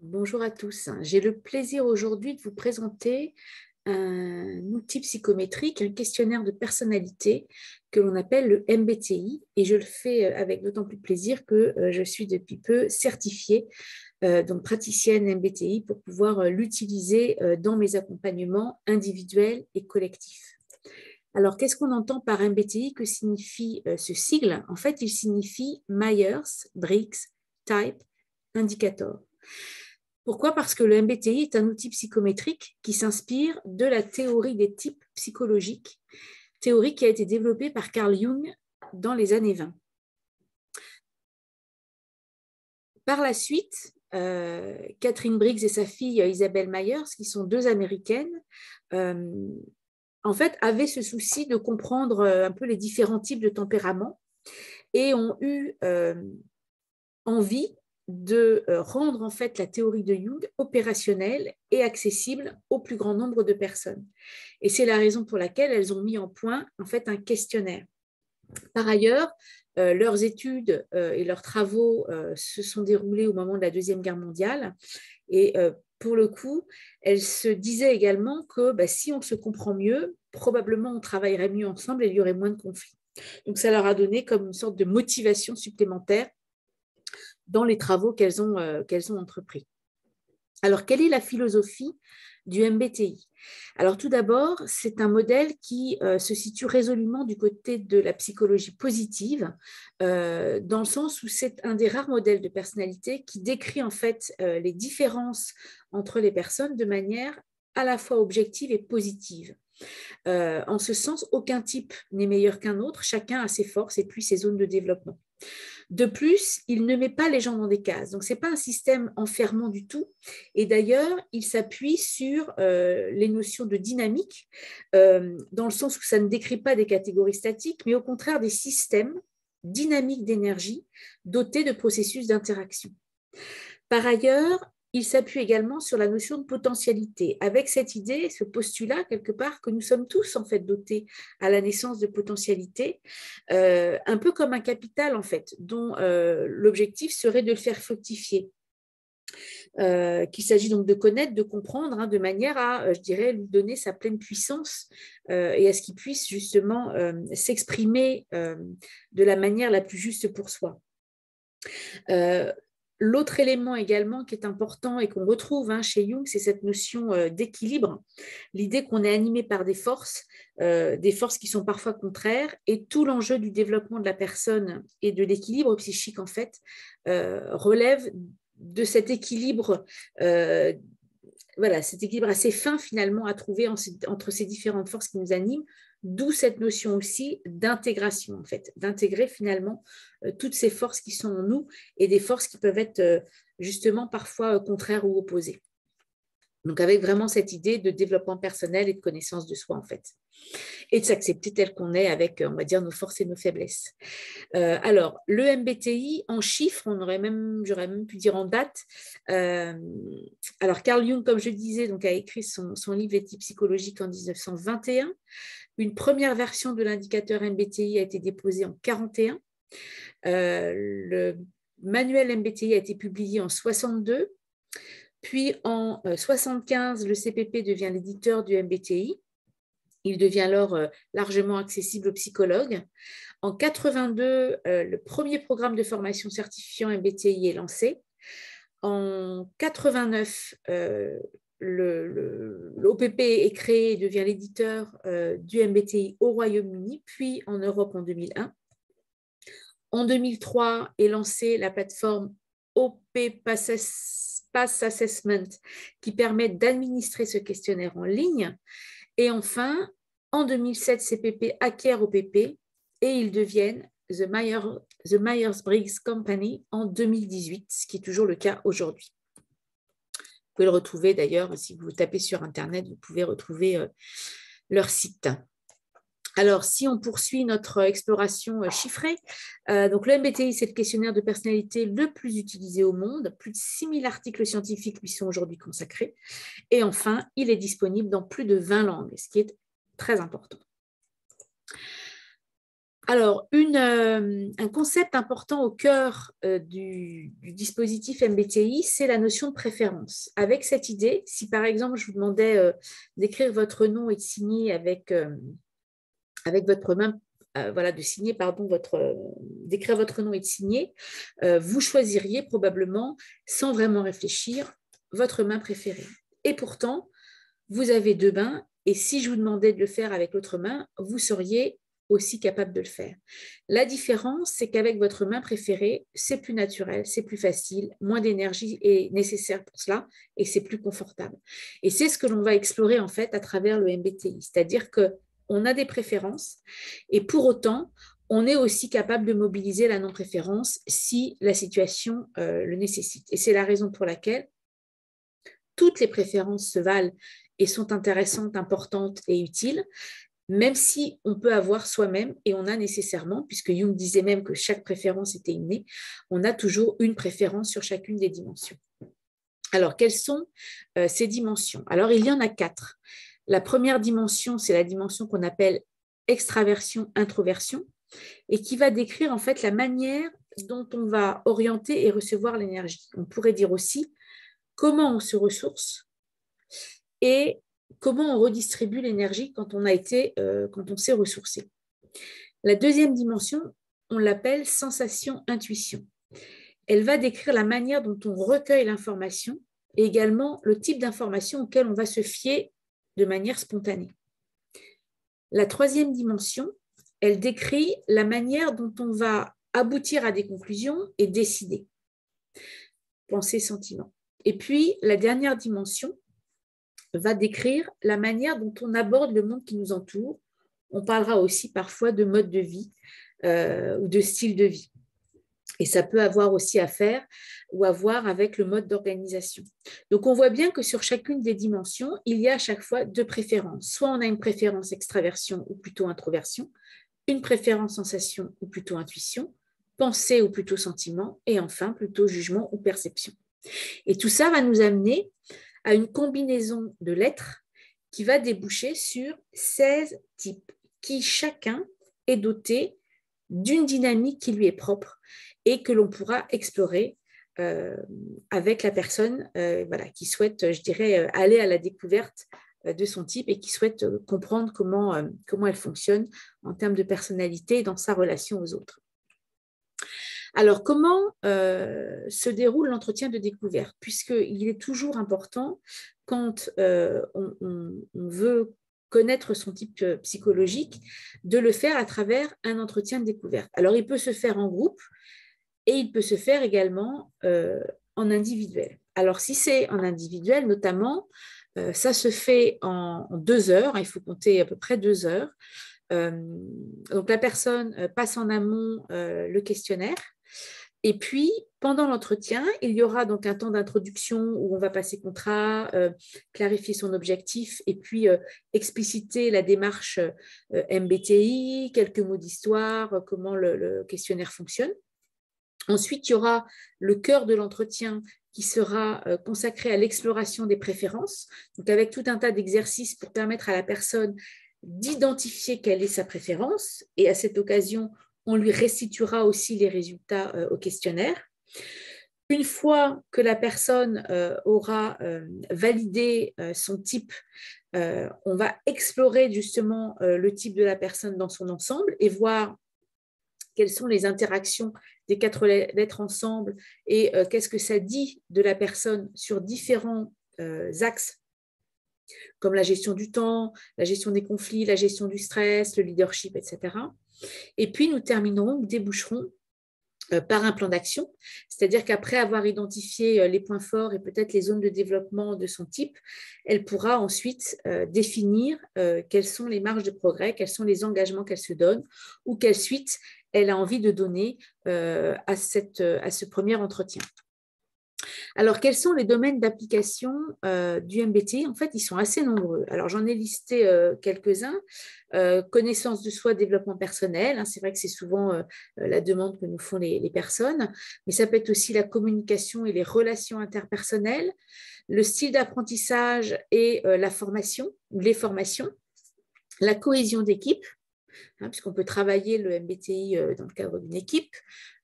Bonjour à tous. J'ai le plaisir aujourd'hui de vous présenter un outil psychométrique, un questionnaire de personnalité que l'on appelle le MBTI, et je le fais avec d'autant plus de plaisir que je suis depuis peu certifiée, donc praticienne MBTI, pour pouvoir l'utiliser dans mes accompagnements individuels et collectifs. Alors, qu'est-ce qu'on entend par MBTI? Que signifie ce sigle? En fait, il signifie Myers-Briggs Type Indicator. Pourquoi? Parce que le MBTI est un outil psychométrique qui s'inspire de la théorie des types psychologiques, théorie qui a été développée par Carl Jung dans les années 20. Par la suite, Catherine Briggs et sa fille Isabelle Myers, qui sont deux Américaines, en fait, avaient ce souci de comprendre un peu les différents types de tempéraments et ont eu envie de rendre en fait la théorie de Jung opérationnelle et accessible au plus grand nombre de personnes. Et c'est la raison pour laquelle elles ont mis en point en fait un questionnaire. Par ailleurs, leurs études et leurs travaux se sont déroulés au moment de la Deuxième Guerre mondiale et pour le coup, elles se disaient également que si on se comprend mieux, probablement on travaillerait mieux ensemble et il y aurait moins de conflits. Donc ça leur a donné comme une sorte de motivation supplémentaire dans les travaux qu'elles ont entrepris. Alors, quelle est la philosophie du MBTI? Alors, tout d'abord, c'est un modèle qui se situe résolument du côté de la psychologie positive, dans le sens où c'est un des rares modèles de personnalité qui décrit en fait les différences entre les personnes de manière à la fois objective et positive. En ce sens, aucun type n'est meilleur qu'un autre, chacun a ses forces et puis ses zones de développement. De plus, il ne met pas les gens dans des cases. Donc, ce n'est pas un système enfermant du tout. Et d'ailleurs, il s'appuie sur les notions de dynamique, dans le sens où ça ne décrit pas des catégories statiques, mais au contraire des systèmes dynamiques d'énergie dotés de processus d'interaction. Par ailleurs, il s'appuie également sur la notion de potentialité, avec cette idée, ce postulat quelque part que nous sommes tous en fait dotés à la naissance de potentialité, un peu comme un capital en fait, dont l'objectif serait de le faire fructifier. Qu'il s'agit donc de connaître, de comprendre, de manière à, je dirais, lui donner sa pleine puissance et à ce qu'il puisse justement s'exprimer de la manière la plus juste pour soi. L'autre élément également qui est important et qu'on retrouve chez Jung, c'est cette notion d'équilibre, l'idée qu'on est animé par des forces qui sont parfois contraires, et tout l'enjeu du développement de la personne et de l'équilibre psychique, en fait, relève de cet équilibre, cet équilibre assez fin finalement à trouver entre ces différentes forces qui nous animent, d'où cette notion aussi d'intégration, en fait, d'intégrer finalement toutes ces forces qui sont en nous et des forces qui peuvent être justement parfois contraires ou opposées. Donc avec vraiment cette idée de développement personnel et de connaissance de soi, en fait, et de s'accepter tel qu'on est avec, on va dire, nos forces et nos faiblesses. Alors, le MBTI, en chiffres, j'aurais même pu dire en date. Alors, Carl Jung, comme je disais, donc, a écrit son livre Les types psychologiques en 1921. Une première version de l'indicateur MBTI a été déposée en 1941. Le manuel MBTI a été publié en 1962. Puis, en 1975, le CPP devient l'éditeur du MBTI. Il devient alors largement accessible aux psychologues. En 1982, le premier programme de formation certifiant MBTI est lancé. En 1989, l'OPP est créé et devient l'éditeur du MBTI au Royaume-Uni, puis en Europe en 2001. En 2003 est lancée la plateforme OP Pass Assessment qui permet d'administrer ce questionnaire en ligne. Et enfin, en 2007, CPP acquiert OPP et ils deviennent The Myers-Briggs Company en 2018, ce qui est toujours le cas aujourd'hui. Vous pouvez le retrouver d'ailleurs, si vous tapez sur Internet, vous pouvez retrouver leur site. Alors, si on poursuit notre exploration chiffrée, donc le MBTI, c'est le questionnaire de personnalité le plus utilisé au monde. Plus de 6000 articles scientifiques lui sont aujourd'hui consacrés. Et enfin, il est disponible dans plus de 20 langues, ce qui est très important. Alors, un concept important au cœur du dispositif MBTI, c'est la notion de préférence. Avec cette idée, si par exemple je vous demandais d'écrire votre nom et de signer avec votre main, voilà, de signer, pardon, d'écrire votre nom et de signer, vous choisiriez probablement, sans vraiment réfléchir, votre main préférée. Et pourtant, vous avez deux mains, et si je vous demandais de le faire avec l'autre main, vous seriez aussi capable de le faire. La différence, c'est qu'avec votre main préférée, c'est plus naturel, c'est plus facile, moins d'énergie est nécessaire pour cela, et c'est plus confortable. Et c'est ce que l'on va explorer en fait à travers le MBTI, c'est-à-dire qu'on a des préférences, et pour autant, on est aussi capable de mobiliser la non-préférence si la situation le nécessite. Et c'est la raison pour laquelle toutes les préférences se valent et sont intéressantes, importantes et utiles, même si on peut avoir soi-même, et on a nécessairement, puisque Jung disait même que chaque préférence était innée, on a toujours une préférence sur chacune des dimensions. Alors, quelles sont ces dimensions? Alors, il y en a 4. La première dimension, c'est la dimension qu'on appelle extraversion-introversion, et qui va décrire en fait la manière dont on va orienter et recevoir l'énergie. On pourrait dire aussi comment on se ressource et comment on redistribue l'énergie quand on s'est ressourcé. La deuxième dimension, on l'appelle sensation-intuition. Elle va décrire la manière dont on recueille l'information et également le type d'information auquel on va se fier de manière spontanée. La troisième dimension, elle décrit la manière dont on va aboutir à des conclusions et décider. Pensée, sentiment. Et puis, la dernière dimension va décrire la manière dont on aborde le monde qui nous entoure. On parlera aussi parfois de mode de vie ou de style de vie. Et ça peut avoir aussi à faire ou à voir avec le mode d'organisation. Donc, on voit bien que sur chacune des dimensions, il y a à chaque fois deux préférences. Soit on a une préférence extraversion ou plutôt introversion, une préférence sensation ou plutôt intuition, pensée ou plutôt sentiment, et enfin plutôt jugement ou perception. Et tout ça va nous amener à une combinaison de lettres qui va déboucher sur 16 types, qui chacun est doté d'une dynamique qui lui est propre et que l'on pourra explorer avec la personne voilà, qui souhaite, je dirais, aller à la découverte de son type et qui souhaite comprendre comment elle fonctionne en termes de personnalité et dans sa relation aux autres. Alors, comment se déroule l'entretien de découverte? Puisqu'il est toujours important, quand on veut connaître son type psychologique, de le faire à travers un entretien de découverte. Alors, il peut se faire en groupe et il peut se faire également en individuel. Alors, si c'est en individuel, notamment, ça se fait en 2 heures, il faut compter à peu près 2 heures. Donc, la personne passe en amont le questionnaire. Et puis, pendant l'entretien, il y aura donc un temps d'introduction où on va passer contrat, clarifier son objectif et puis expliciter la démarche MBTI, quelques mots d'histoire, comment le questionnaire fonctionne. Ensuite, il y aura le cœur de l'entretien qui sera consacré à l'exploration des préférences, donc avec tout un tas d'exercices pour permettre à la personne d'identifier quelle est sa préférence. Et à cette occasion, on lui restituera aussi les résultats au questionnaire. Une fois que la personne aura validé son type, on va explorer justement le type de la personne dans son ensemble et voir quelles sont les interactions des 4 lettres ensemble et qu'est-ce que ça dit de la personne sur différents axes comme la gestion du temps, la gestion des conflits, la gestion du stress, le leadership, etc. Et puis, nous déboucherons par un plan d'action, c'est-à-dire qu'après avoir identifié les points forts et peut-être les zones de développement de son type, elle pourra ensuite définir quelles sont les marges de progrès, quels sont les engagements qu'elle se donne ou quelle suite elle a envie de donner à ce premier entretien. Alors, quels sont les domaines d'application du MBTI? En fait, ils sont assez nombreux. Alors, j'en ai listé quelques-uns. Connaissance de soi, développement personnel. Hein, c'est vrai que c'est souvent la demande que nous font les personnes. Mais ça peut être aussi la communication et les relations interpersonnelles, le style d'apprentissage et la formation, ou les formations, la cohésion d'équipe, puisqu'on peut travailler le MBTI dans le cadre d'une équipe,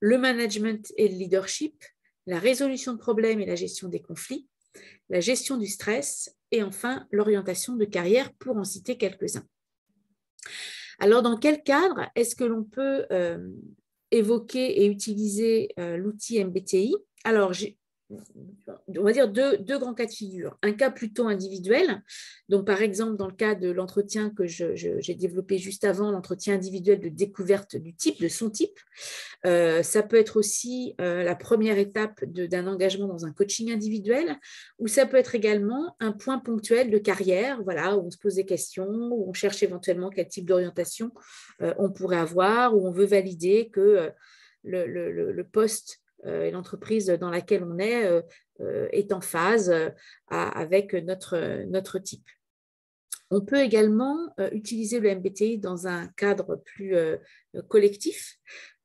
le management et le leadership, la résolution de problèmes et la gestion des conflits, la gestion du stress et enfin l'orientation de carrière, pour en citer quelques-uns. Alors, dans quel cadre est-ce que l'on peut évoquer et utiliser l'outil MBTI? Alors, on va dire deux grands cas de figure. Un cas plutôt individuel, donc par exemple dans le cas de l'entretien que j'ai développé juste avant, l'entretien individuel de découverte du type, de son type. Ça peut être aussi la première étape d'un engagement dans un coaching individuel, ou ça peut être également un point ponctuel de carrière, voilà, où on se pose des questions, où on cherche éventuellement quel type d'orientation on pourrait avoir, où on veut valider que le poste et l'entreprise dans laquelle on est en phase avec notre type. On peut également utiliser le MBTI dans un cadre plus collectif.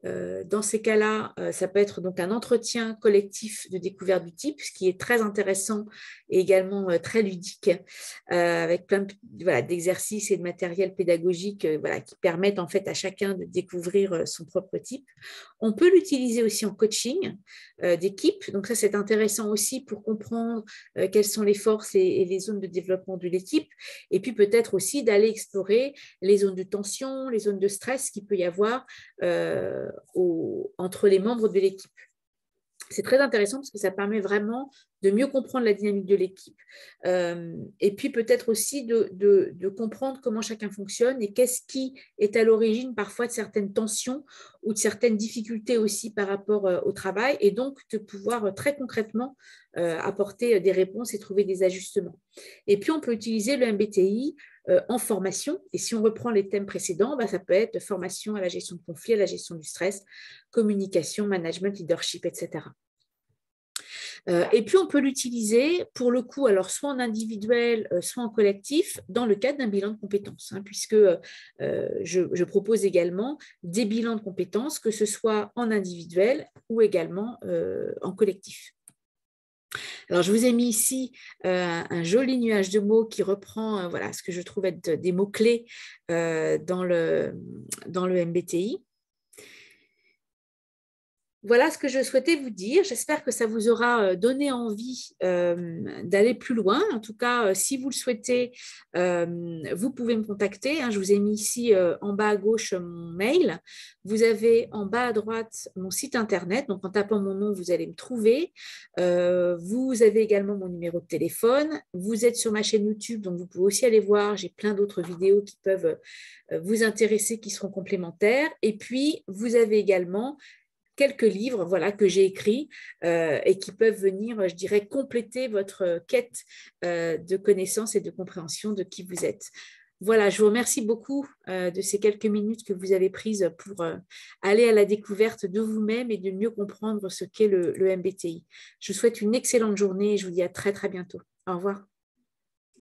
Dans ces cas-là, ça peut être donc un entretien collectif de découverte du type, ce qui est très intéressant et également très ludique, avec plein d'exercices et de matériel pédagogique qui permettent en fait à chacun de découvrir son propre type. On peut l'utiliser aussi en coaching d'équipe, donc ça c'est intéressant aussi pour comprendre quelles sont les forces et les zones de développement de l'équipe, et puis peut-être aussi d'aller explorer les zones de tension, les zones de stress qu'il peut y avoir entre les membres de l'équipe. C'est très intéressant parce que ça permet vraiment de mieux comprendre la dynamique de l'équipe et puis peut-être aussi de comprendre comment chacun fonctionne et qu'est-ce qui est à l'origine parfois de certaines tensions ou de certaines difficultés aussi par rapport au travail, et donc de pouvoir très concrètement apporter des réponses et trouver des ajustements. Et puis on peut utiliser le MBTI en formation, et si on reprend les thèmes précédents, ça peut être formation à la gestion de conflits, à la gestion du stress, communication, management, leadership, etc. Et puis, on peut l'utiliser pour le coup, alors soit en individuel, soit en collectif, dans le cadre d'un bilan de compétences, puisque je propose également des bilans de compétences, que ce soit en individuel ou également en collectif. Alors, je vous ai mis ici un joli nuage de mots qui reprend ce que je trouve être des mots-clés dans le MBTI. Voilà ce que je souhaitais vous dire. J'espère que ça vous aura donné envie d'aller plus loin. En tout cas, si vous le souhaitez, vous pouvez me contacter. Je vous ai mis ici en bas à gauche mon mail. Vous avez en bas à droite mon site internet. Donc, en tapant mon nom, vous allez me trouver. Vous avez également mon numéro de téléphone. Vous êtes sur ma chaîne YouTube, donc vous pouvez aussi aller voir. J'ai plein d'autres vidéos qui peuvent vous intéresser, qui seront complémentaires. Et puis, vous avez également quelques livres que j'ai écrits et qui peuvent venir, je dirais, compléter votre quête de connaissance et de compréhension de qui vous êtes. Voilà, je vous remercie beaucoup de ces quelques minutes que vous avez prises pour aller à la découverte de vous-même et de mieux comprendre ce qu'est le MBTI. Je vous souhaite une excellente journée et je vous dis à très, très bientôt. Au revoir.